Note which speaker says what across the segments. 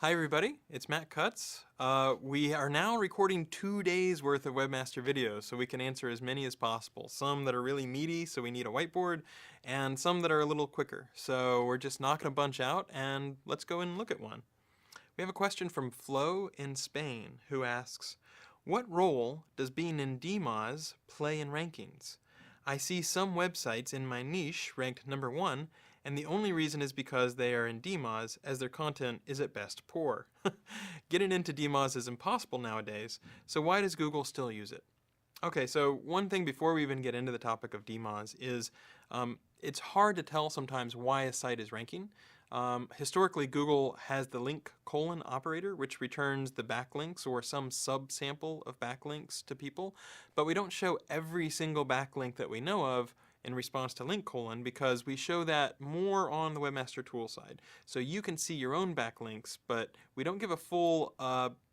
Speaker 1: Hi everybody, it's Matt Cutts. We are now recording 2 days worth of Webmaster videos so we can answer as many as possible. Some that are really meaty, so we need a whiteboard, and some that are a little quicker. So we're just knocking a bunch out, and let's go and look at one. We have a question from Flo in Spain, who asks, what role does being in DMOZ play in rankings? I see some websites in my niche ranked number 1, and the only reason is because they are in DMOZ, as their content is at best poor. Getting into DMOZ is impossible nowadays, so why does Google still use it? Okay, so one thing before we even get into the topic of DMOZ is it's hard to tell sometimes why a site is ranking. Historically, Google has the link colon operator, which returns the backlinks or some subsample of backlinks to people, but we don't show every single backlink that we know of in response to link colon because we show that more on the Webmaster Tool side. So you can see your own backlinks, but we don't give a full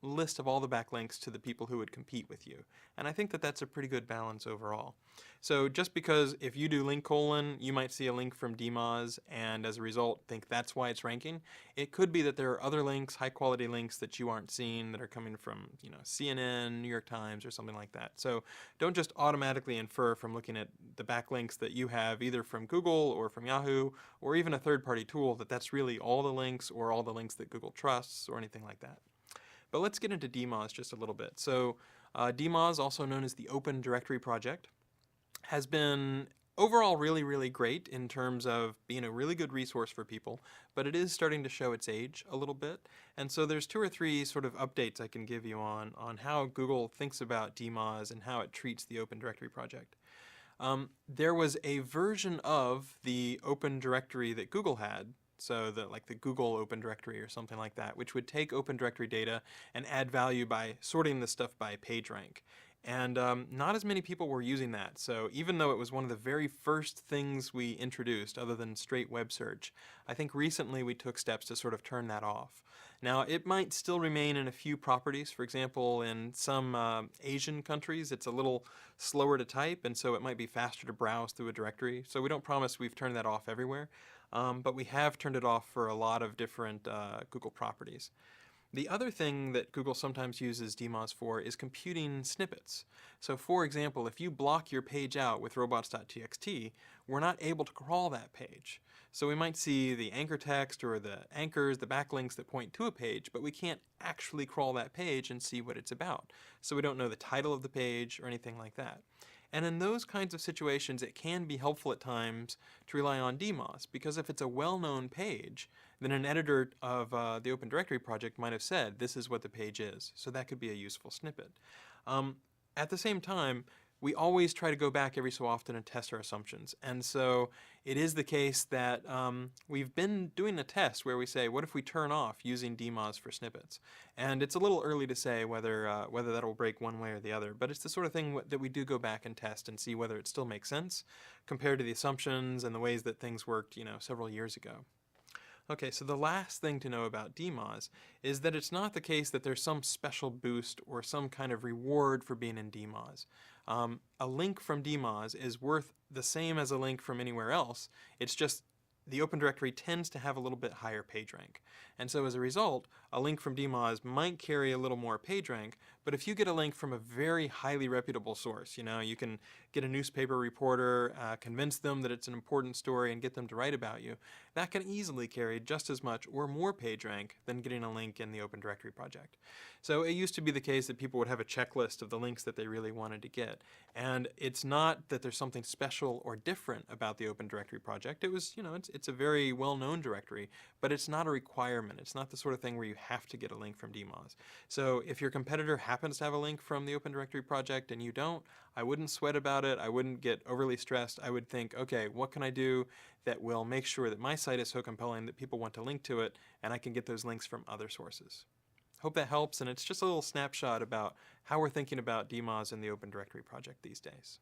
Speaker 1: list of all the backlinks to the people who would compete with you. And I think that that's a pretty good balance overall. So just because if you do link colon, you might see a link from DMOZ and as a result think that's why it's ranking. It could be that there are other links, high quality links that you aren't seeing that are coming from, CNN, New York Times, or something like that. So don't just automatically infer from looking at the backlinks that you have either from Google or from Yahoo or even a third-party tool that that's really all the links or all the links that Google trusts or anything like that. But let's get into DMOZ just a little bit. So DMOZ, also known as the Open Directory Project, has been overall really great in terms of being a really good resource for people, but it is starting to show its age a little bit. And so there's 2 or 3 sort of updates I can give you on how Google thinks about DMOZ and how it treats the Open Directory Project. There was a version of the Open Directory that Google had, so like the Google Open Directory or something like that, which would take Open Directory data and add value by sorting this stuff by PageRank. And not as many people were using that. So even though it was one of the very first things we introduced other than straight web search, I think recently we took steps to sort of turn that off. Now it might still remain in a few properties. For example, in some Asian countries it's a little slower to type, and so it might be faster to browse through a directory. So we don't promise we've turned that off everywhere, but we have turned it off for a lot of different Google properties. The other thing that Google sometimes uses DMOZ for is computing snippets. So for example, if you block your page out with robots.txt, we're not able to crawl that page. So we might see the anchor text or the anchors, the backlinks that point to a page, but we can't actually crawl that page and see what it's about. So we don't know the title of the page or anything like that. And in those kinds of situations, it can be helpful at times to rely on DMOZ, because if it's a well-known page, then an editor of the Open Directory project might have said, this is what the page is. So that could be a useful snippet. At the same time, we always try to go back every so often and test our assumptions. And so it is the case that we've been doing a test where we say, what if we turn off using DMOZ for snippets? And it's a little early to say whether that'll break one way or the other, but it's the sort of thing that we do go back and test and see whether it still makes sense compared to the assumptions and the ways that things worked, several years ago. Okay, so the last thing to know about DMOZ is that it's not the case that there's some special boost or some kind of reward for being in DMOZ. A link from DMOZ is worth the same as a link from anywhere else. It's just the Open Directory tends to have a little bit higher PageRank. And so as a result, a link from DMOZ might carry a little more PageRank, but if you get a link from a very highly reputable source, you can get a newspaper reporter, convince them that it's an important story and get them to write about you, that can easily carry just as much or more PageRank than getting a link in the Open Directory project. So it used to be the case that people would have a checklist of the links that they really wanted to get. And it's not that there's something special or different about the Open Directory project. It was, it's a very well-known directory, but it's not a requirement. It's not the sort of thing where you have to get a link from DMOZ. So if your competitor happens to have a link from the Open Directory project and you don't, I wouldn't sweat about it. I wouldn't get overly stressed. I would think, okay, what can I do that will make sure that my site is so compelling that people want to link to it and I can get those links from other sources. Hope that helps, and it's just a little snapshot about how we're thinking about DMOZ and the Open Directory project these days.